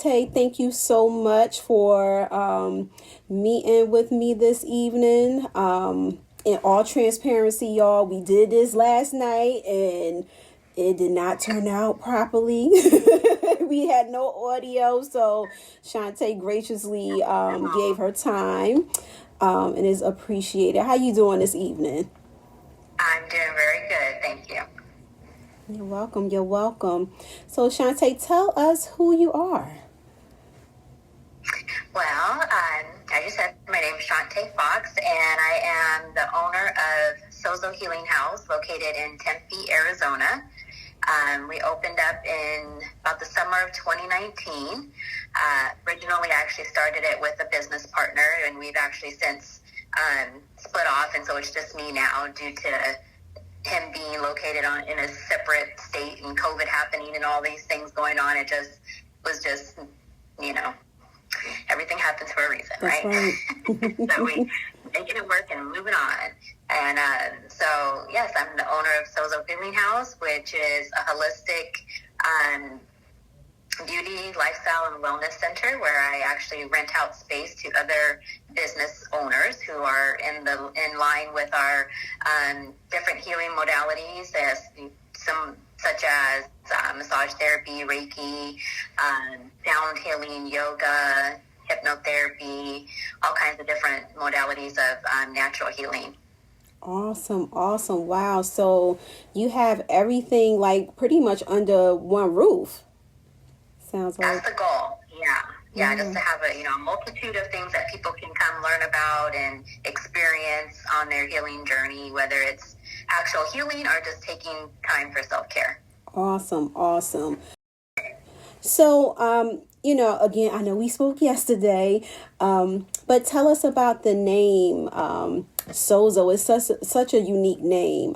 Shaunte, thank you so much for meeting with me this evening. In all transparency, y'all, we did this last night and it did not turn out properly. We had no audio, so Shaunte graciously gave her time and is appreciated. How you doing this evening? I'm doing very good, thank you. You're welcome. You're welcome. So, Shaunte, tell us who you are. Well, I just said my name is Shaunte Fox, and I am the owner of Sozo Healing House, located in Tempe, Arizona. We opened up in about the summer of 2019. Originally, I actually started it with a business partner, and we've actually since split off, and so it's just me now due to him being located in a separate state and COVID happening and all these things going on. It just was just, you know, everything happens for a reason, That's right? right. So we making it work and moving on. And so, yes, I'm the owner of Sozo Healing House, which is a holistic beauty, lifestyle, and wellness center where I actually rent out space to other business owners who are in line with our different healing modalities, as some such as massage therapy, Reiki, sound healing, yoga, hypnotherapy, all kinds of different modalities of natural healing. Awesome. Awesome. Wow. So you have everything like pretty much under one roof. Sounds like. That's the goal. Yeah, just Yeah. to have a multitude of things that people can come learn about and experience on their healing journey, whether it's actual healing or just taking time for self-care. Awesome. Awesome. So, again, I know we spoke yesterday, but tell us about the name Sozo. It's such a unique name.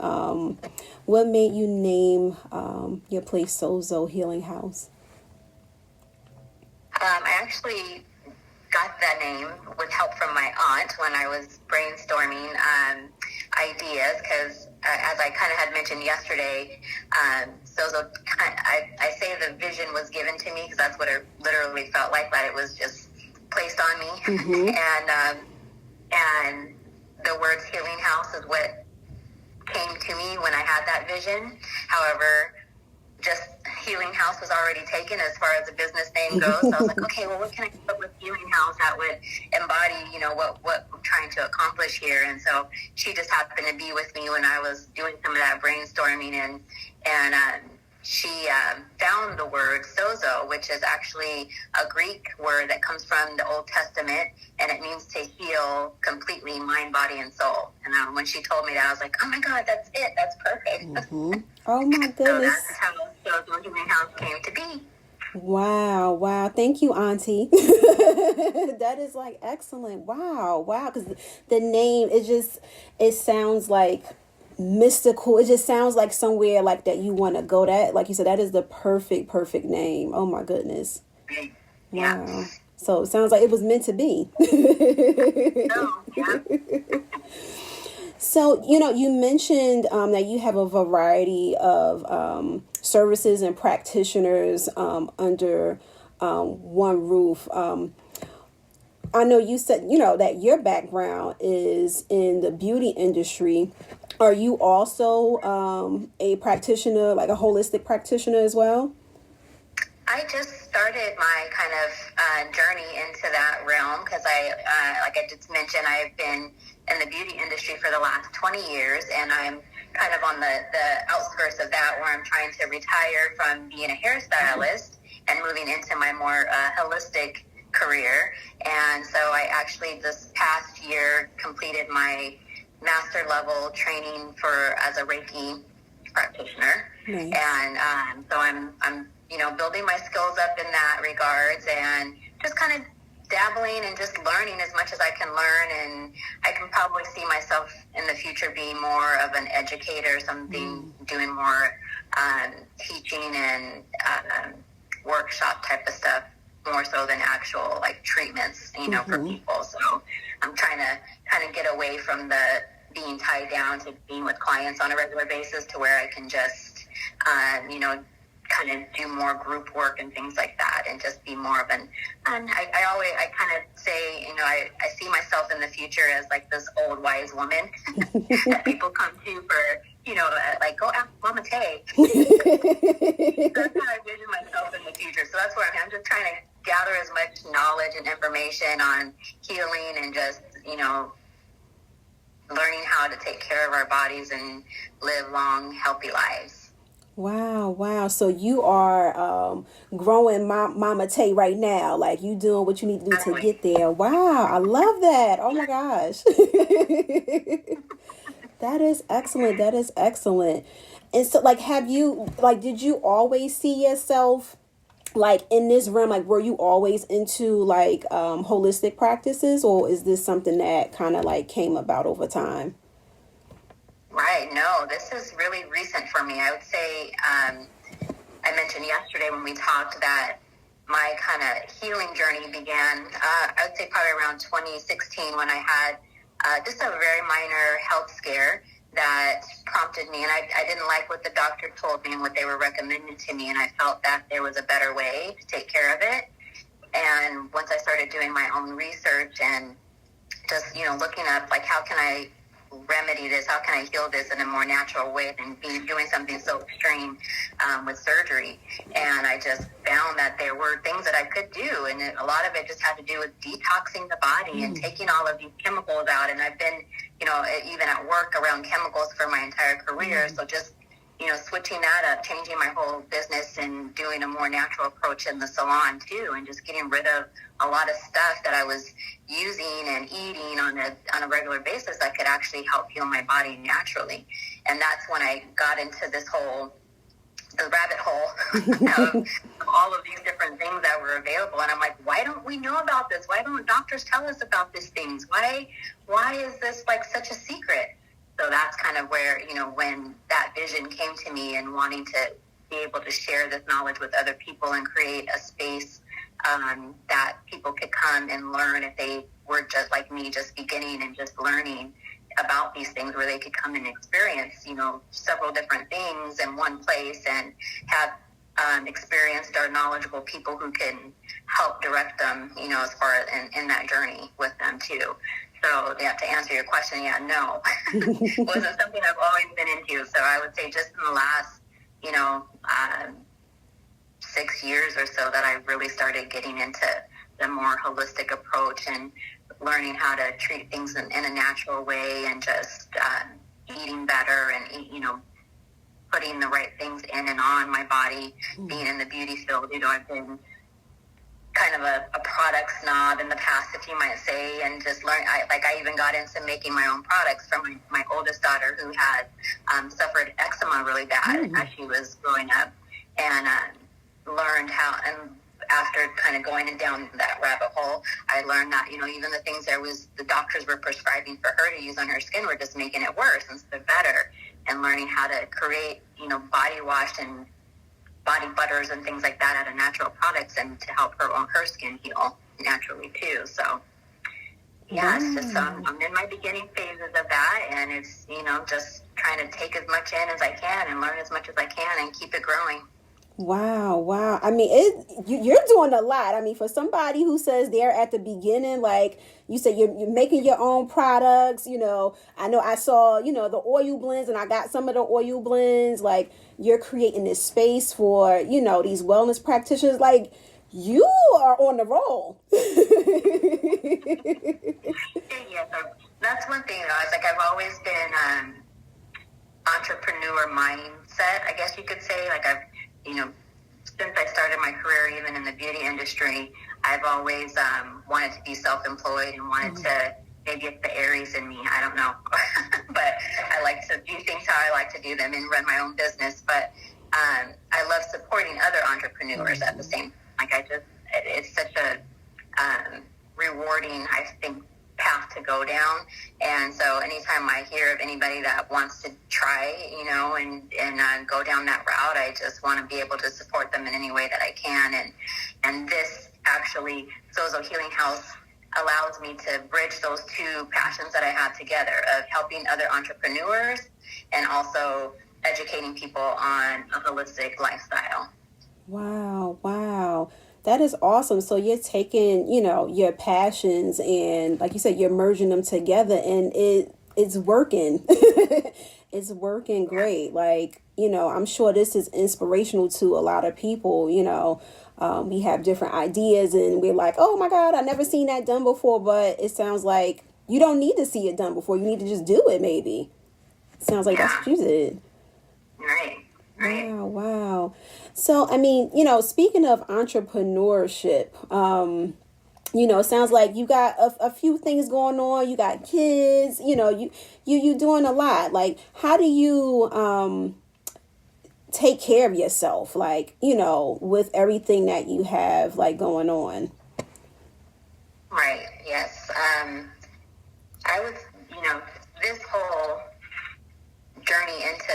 What made you name your place Sozo Healing House? I actually got that name with help from my aunt when I was brainstorming ideas, because as I kind of had mentioned yesterday, Sozo, I say the vision was given to me because that's what it literally felt like, that it was just placed on me. Mm-hmm. And the words healing house is what came to me when I had that vision. However, just healing house was already taken as far as the business name goes. So I was like, okay, well, what can I come up with healing house that would embody, what I'm trying to accomplish here? And so she just happened to be with me when I was doing some of that brainstorming, and she found the word sozo, which is actually a Greek word that comes from the Old Testament, and it means to heal completely, mind, body, and soul. And when she told me that, I was like, oh my God, that's it. That's perfect. Mm-hmm. Oh my So goodness. that's how Sozo Healing House came to be. Wow, wow. Thank you, Auntie. That is like excellent. Wow, wow. Because the name, it sounds like mystical. It just sounds like somewhere like that you want to go. That, like you said, that is the perfect name. Oh my goodness. Yeah. Wow. So it sounds like it was meant to be. Oh, yeah. So, you mentioned that you have a variety of services and practitioners under one roof. I know you said, that your background is in the beauty industry. Are you also a practitioner, like a holistic practitioner as well? I just started my kind of journey into that realm because like I just mentioned, I've been in the beauty industry for the last 20 years, and I'm kind of on the outskirts of that, where I'm trying to retire from being a hairstylist and moving into my more holistic career. And so I actually this past year completed my master level training as a Reiki practitioner. Nice. And so I'm building my skills up in that regards, and just kind of dabbling and just learning as much as I can learn. And I can probably see myself in the future being more of an educator, doing more teaching and workshop type of stuff, more so than actual like treatments, for people. So I'm trying to kind of get away from the being tied down to being with clients on a regular basis to where I can just, kind of do more group work and things like that, and just be more of and I kind of say, you know, I see myself in the future as like this old wise woman that people come to for, you know, like, go ask Mama Tay. That's how I vision myself in the future. So that's where I'm just trying to gather as much knowledge and information on healing and just, you know, learning how to take care of our bodies and live long, healthy lives. Wow. So you are growing Mama Tay right now. Like, you doing what you need to do to get there. Wow, I love that. Oh my gosh. That is excellent. That is excellent. And so, like, did you always see yourself like in this realm? Like, were you always into like holistic practices, or is this something that kind of like came about over time? Right. No, this is really recent for me. I would say, I mentioned yesterday when we talked that my kind of healing journey began, I would say probably around 2016, when I had just a very minor health scare that prompted me. And I didn't like what the doctor told me and what they were recommending to me. And I felt that there was a better way to take care of it. And once I started doing my own research and just, you know, looking up, like, how can I remedy this? How can I heal this in a more natural way than doing something so extreme with surgery? And I just found that there were things that I could do, and a lot of it just had to do with detoxing the body and taking all of these chemicals out. And I've been, you know, even at work around chemicals for my entire career. So just, you know, switching that up, changing my whole business and doing a more natural approach in the salon too, and just getting rid of a lot of stuff that I was using and eating on a regular basis that could actually help heal my body naturally. And that's when I got into the rabbit hole of all of these different things that were available. And I'm like, why don't we know about this? Why don't doctors tell us about these things? Why is this like such a secret? So that's kind of where, you know, when that vision came to me and wanting to be able to share this knowledge with other people and create a space that people could come and learn if they were just like me, just beginning and just learning about these things, where they could come and experience, you know, several different things in one place and have experienced or knowledgeable people who can help direct them, you know, as far as in that journey with them too. So, yeah, to answer your question, yeah, no. It wasn't something I've always been into. So I would say just in the last, you know, 6 years or so that I really started getting into the more holistic approach and learning how to treat things in a natural way, and just eating better and, you know, putting the right things in and on my body. Being in the beauty field, you know, I've been kind of a product snob in the past, if you might say, and just learn. I even got into making my own products from my oldest daughter, who had suffered eczema really bad as she was growing up, and learned how. And after kind of going down that rabbit hole, I learned that, you know, even the things the doctors were prescribing for her to use on her skin were just making it worse instead of better. And learning how to create, you know, body wash and body butters and things like that out of natural products, and to help her skin heal naturally too. So yeah, it's just I'm in my beginning phases of that, and it's, you know, just trying to take as much in as I can and learn as much as I can and keep it growing. Wow. I mean, you're doing a lot. I mean, for somebody who says they're at the beginning, like you said, you're making your own products. You know I saw, you know, the oil blends, and I got some of the oil blends. Like, you're creating this space for, you know, these wellness practitioners. Like, you are on the roll. Yeah, so that's one thing. I've always been entrepreneur mindset, I guess you could say. Like, you know, since I started my career, even in the beauty industry, I've always wanted to be self-employed and wanted to, maybe it's the Aries in me, I don't know. But I like to do things how I like to do them and run my own business. But I love supporting other entrepreneurs at the same time. Like, it's such a rewarding, I think, path to go down. And so anytime I hear of anybody that wants to try, you know, and go down that route, I just want to be able to support them in any way that I can. And this actually, Sozo Healing House, allows me to bridge those two passions that I have together, of helping other entrepreneurs and also educating people on a holistic lifestyle. Wow, wow. That is awesome. So you're taking, your passions and like you said, you're merging them together and it's working. It's working Yeah. great. Like, I'm sure this is inspirational to a lot of people, we have different ideas and we're like, oh my God, I never seen that done before, but it sounds like you don't need to see it done before. You need to just do it maybe. Sounds like that's Yeah. what you did. Right. Right. Wow, wow. So, I mean, speaking of entrepreneurship, it sounds like you got a few things going on. You got kids, you doing a lot. Like, how do you take care of yourself, like, with everything that you have, like, going on? Right. Yes. I was, this whole journey into,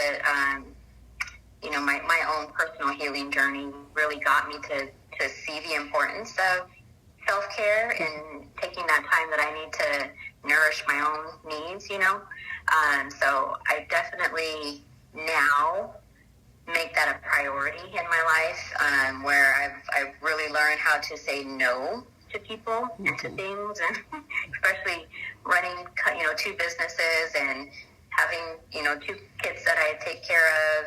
my own personal healing journey really got me to see the importance of self-care and taking that time that I need to nourish my own needs. So I definitely now make that a priority in my life, where I've really learned how to say no to people and to things, and especially running, two businesses and having, two kids that I take care of.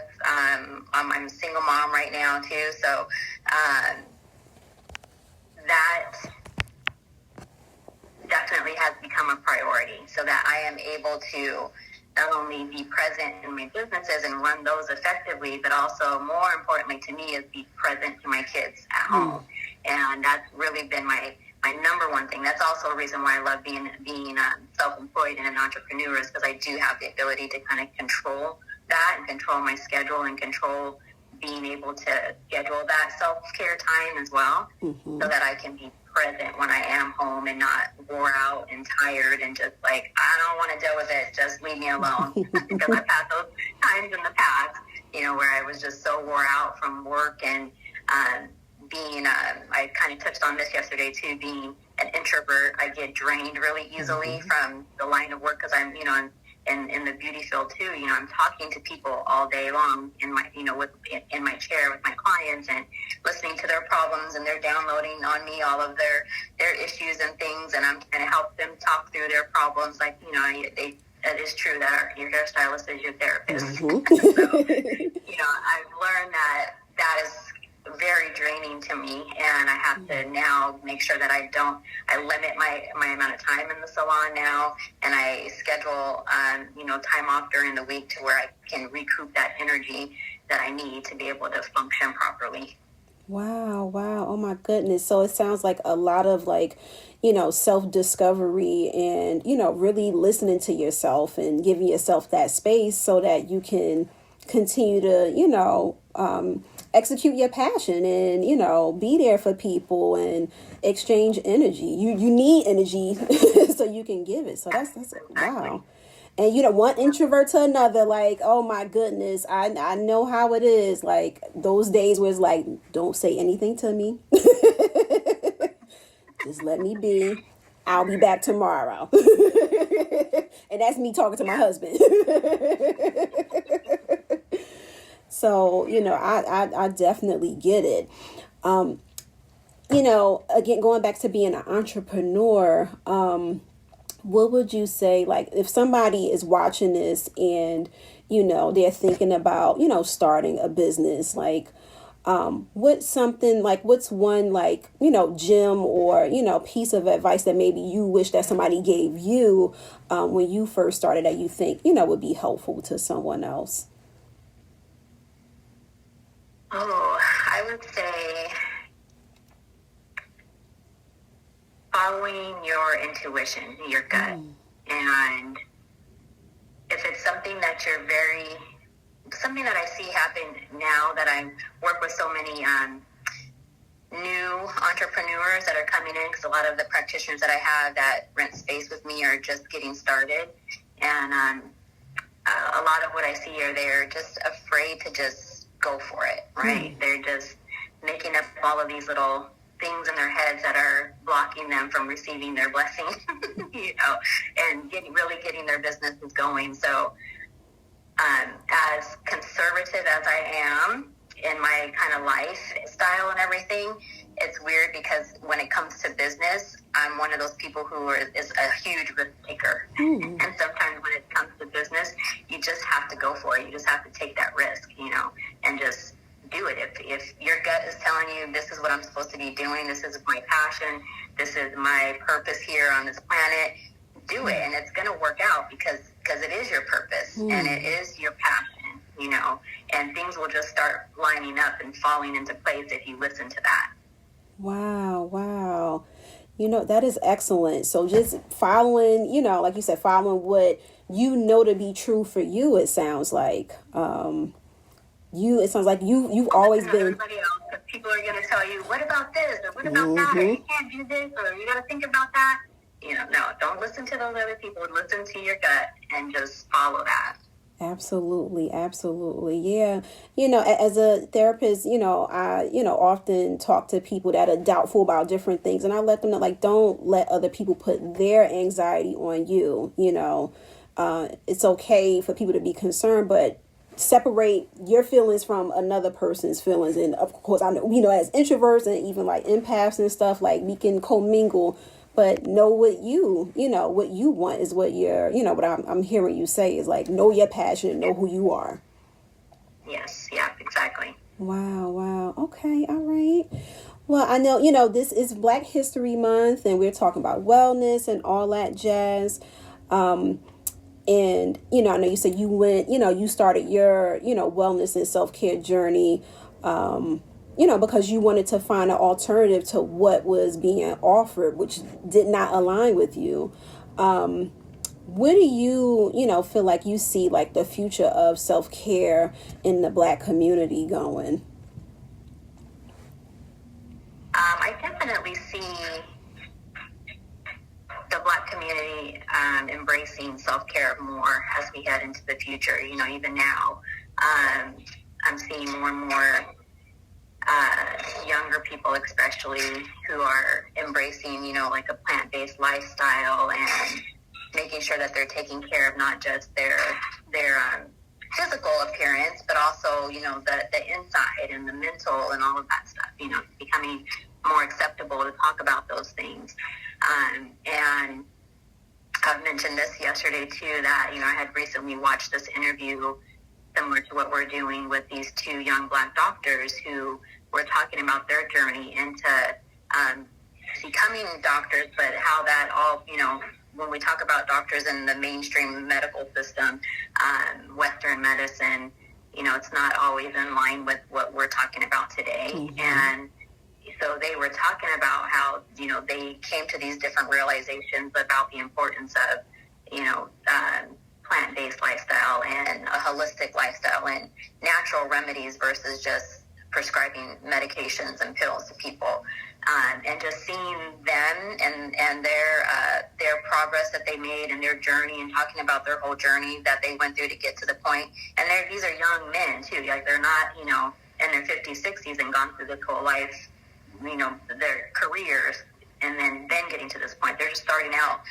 I'm a single mom right now too, so that definitely has become a priority, so that I am able to not only be present in my businesses and run those effectively, but also more importantly to me is be present to my kids at home. And that's really been my number one thing. That's also a reason why I love being self-employed and an entrepreneur, is because I do have the ability to kind of control that and control my schedule and control being able to schedule that self-care time as well, so that I can be present when I am home and not wore out and tired and just like, I don't want to deal with it, just leave me alone. Because I've had those times in the past, where I was just so wore out from work and being, I kind of touched on this yesterday too, being an introvert. I get drained really easily from the line of work because I'm, in the beauty field too. I'm talking to people all day long in my, in my chair with my clients and listening to their problems, and they're downloading on me all of their issues and things, and I'm trying to help them talk through their problems. Like, it is true that your hairstylist is your therapist. So, I've learned that is very draining to me, and I have to now make sure that I limit my amount of time in the salon now, and I schedule, time off during the week to where I can recoup that energy that I need to be able to function properly. Wow, wow. Oh my goodness. So it sounds like a lot of like, self-discovery and, really listening to yourself and giving yourself that space so that you can continue to, execute your passion and, be there for people and exchange energy. You need energy so you can give it. So that's wow. And one introvert to another, like, oh my goodness, I know how it is. Like those days where it's like, don't say anything to me. Just let me be. I'll be back tomorrow. And that's me talking to my husband. So, I definitely get it. Again, going back to being an entrepreneur, what would you say, like, if somebody is watching this and, they're thinking about, starting a business, like, what's one, like, gem or, piece of advice that maybe you wish that somebody gave you when you first started that you think, would be helpful to someone else? Oh, I would say following your intuition, your gut. And if it's something that something that I see happen now that I work with so many new entrepreneurs that are coming in, because a lot of the practitioners that I have that rent space with me are just getting started. And a lot of what I see are they're just afraid to just go for it, right? They're just making up all of these little things in their heads that are blocking them from receiving their blessing, and really getting their businesses going. So as conservative as I am in my kind of lifestyle and everything, it's weird because when it comes to business, I'm one of those people who is a huge risk taker. And sometimes when it comes to business, you just have to go for it. You just have to take that risk, and just do it. If your gut is telling you this is what I'm supposed to be doing, this is my passion, this is my purpose here on this planet, do it. And it's going to work out because it is your purpose and it is your passion, and things will just start lining up and falling into place if you listen to that. Wow. That is excellent. So just following, like you said, following what to be true for you, it sounds like. It sounds like you've always been. Everybody else, because people are going to tell you, what about this, or what about that, or you can't do this, or you got to think about that. No, don't listen to those other people. Listen to your gut and just follow that. Absolutely. Yeah. As a therapist, I, often talk to people that are doubtful about different things, and I let them know, like, don't let other people put their anxiety on you. It's okay for people to be concerned, but separate your feelings from another person's feelings. And of course, I know, as introverts and even like empaths and stuff, like, we can commingle, but know what what you want is what you're, what I'm hearing you say is like, know your passion, know who you are. Yes. Yeah, exactly. Wow. Okay. All right. Well, I know, this is Black History Month and we're talking about wellness and all that jazz. And, I know you said you went, you started your, wellness and self-care journey, because you wanted to find an alternative to what was being offered, which did not align with you. Where do you, feel like you see like the future of self-care in the Black community going? I definitely see the Black community embracing self-care more as we head into the future. Even now, I'm seeing more and more younger people, especially, who are embracing, like a plant-based lifestyle and making sure that they're taking care of not just their physical appearance, but also, the inside and the mental and all of that stuff. Becoming more acceptable to talk about those things. And I've mentioned this yesterday too, that, I had recently watched this interview similar to what we're doing with these two young Black doctors who were talking about their journey into becoming doctors, but how that all, when we talk about doctors in the mainstream medical system, Western medicine, it's not always in line with what we're talking about today. Mm-hmm. And so they were talking about how, they came to these different realizations about the importance of, plant-based lifestyle and a holistic lifestyle and natural remedies versus just prescribing medications and pills to people. And just seeing them and their progress that they made and their journey, and talking about their whole journey that they went through to get to the point. And these are young men too. Like, they're not, in their 50s, 60s and gone through this whole life, their careers, and then getting to this point. They're just starting out,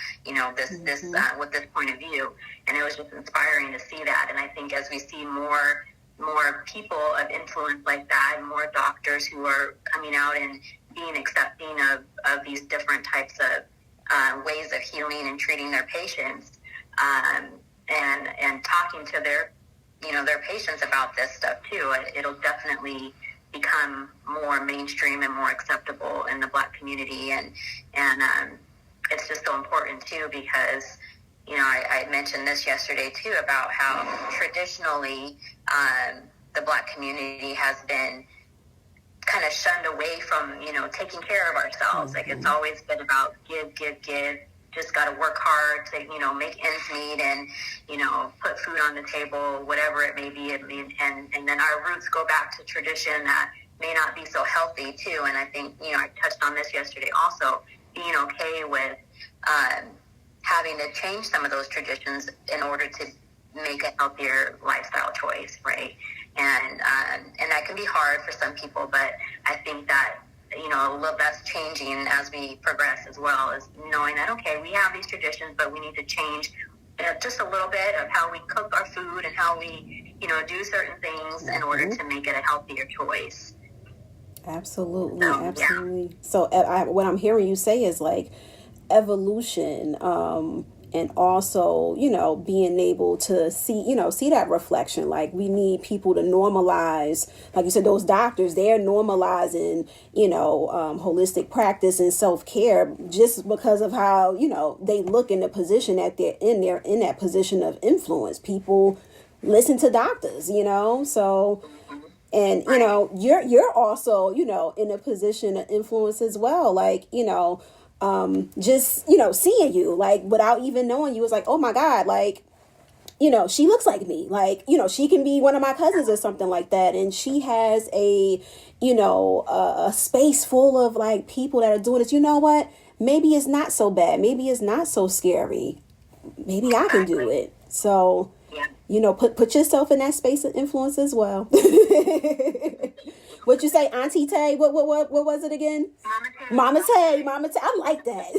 with this point of view. And it was just inspiring to see that. And I think as we see more people of influence like that, and more doctors who are coming out and being accepting of these different types of ways of healing and treating their patients, and talking to their patients about this stuff too, it'll definitely become more mainstream and more acceptable in the Black community. And it's just so important too, because I mentioned this yesterday too, about how traditionally the Black community has been kind of shunned away from, taking care of ourselves. Mm-hmm. Like, it's always been about give. Just got to work hard to, make ends meet and, put food on the table, whatever it may be. And then our roots go back to tradition that may not be so healthy too. And I think, I touched on this yesterday also, being okay with having to change some of those traditions in order to make a healthier lifestyle choice, right? And that can be hard for some people, but I think that, that's changing as we progress as well, is knowing that, okay, we have these traditions, but we need to change just a little bit of how we cook our food and how we, do certain things in order to make it a healthier choice. Absolutely, absolutely. So what I'm hearing you say is like evolution, and also, being able to see that reflection. Like we need people to normalize, like you said, those doctors, they're normalizing, holistic practice and self-care just because of how, they look in the position that they're in that position of influence. People listen to doctors, so. And, you're also, in a position of influence as well. Like, just, seeing you, like, without even knowing you, was like, oh my God, like, she looks like me. Like, she can be one of my cousins or something like that. And she has a space full of like people that are doing this. You know what? Maybe it's not so bad. Maybe it's not so scary. Maybe I can do it. So, put yourself in that space of influence as well. What you say, Auntie Tay? What was it again? Mama Tay. I like that.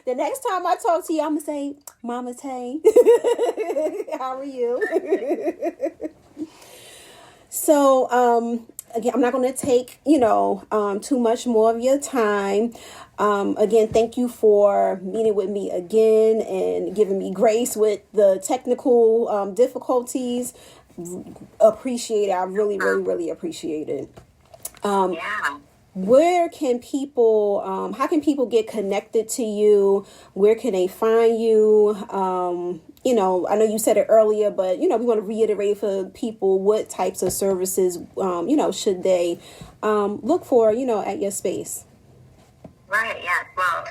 The next time I talk to you, I'm gonna say, Mama Tay. How are you? So, again, I'm not going to take, too much more of your time. Again, thank you for meeting with me again and giving me grace with the technical difficulties. Appreciate it. I really, really, really appreciate it. Where can people, how can people get connected to you? Where can they find you? I know you said it earlier, but, we want to reiterate for people what types of services, should they look for, at your space? Right, yes. Well,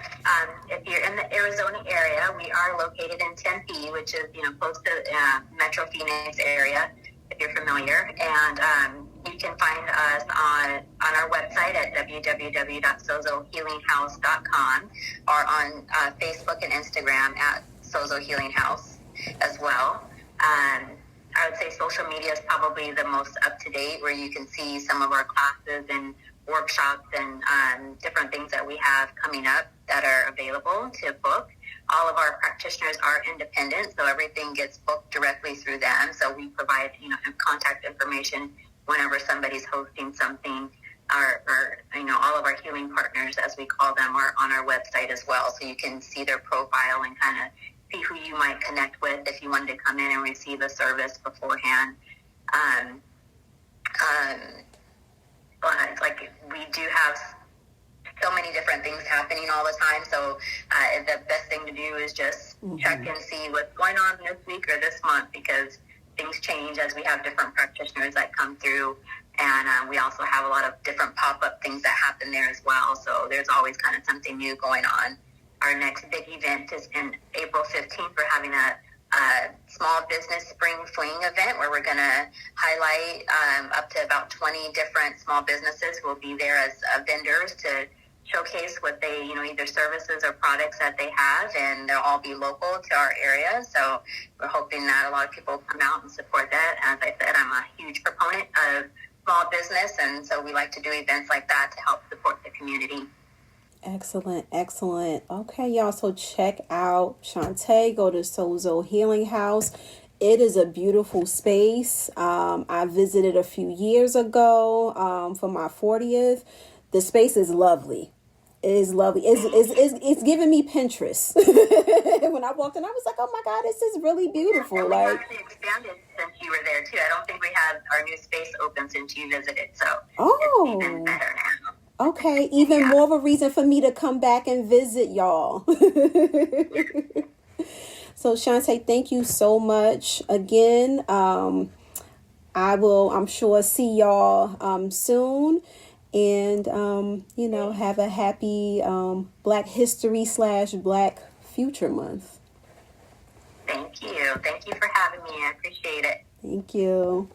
if you're in the Arizona area, we are located in Tempe, which is, close to Metro Phoenix area, if you're familiar. And you can find us on our website at www.sozohealinghouse.com or on Facebook and Instagram at Sozo Healing House as well. I would say social media is probably the most up-to-date, where you can see some of our classes and workshops and different things that we have coming up that are available to book. All of our practitioners are independent, so everything gets booked directly through them. So we provide, contact information whenever somebody's hosting something, or all of our healing partners, as we call them, are on our website as well. So you can see their profile and kind of see who you might connect with if you wanted to come in and receive a service beforehand. But like we do have so many different things happening all the time. So the best thing to do is just check and see what's going on this week or this month, because things change as we have different practitioners that come through. And we also have a lot of different pop-up things that happen there as well. So there's always kind of something new going on. Our next big event is in April 15th. We're having a small business spring fling event where we're going to highlight up to about 20 different small businesses who will be there as vendors to showcase what they, either services or products that they have, and they'll all be local to our area. So we're hoping that a lot of people come out and support that. As I said, I'm a huge proponent of small business, and so we like to do events like that to help support the community. Excellent. Okay, y'all. So check out Shaunte. Go to Sozo Healing House. It is a beautiful space. I visited a few years ago for my 40th. The space is lovely. It is lovely. It's giving me Pinterest. When I walked in, I was like, oh my God, this is really beautiful. And we like actually expanded since you were there too. I don't think we had our new space open since you visited. So it's even better now. Okay, even more of a reason for me to come back and visit y'all. So Shaunte, thank you so much again. I will, I'm sure, see y'all soon. And, have a happy Black History / Black Future Month. Thank you. Thank you for having me. I appreciate it. Thank you.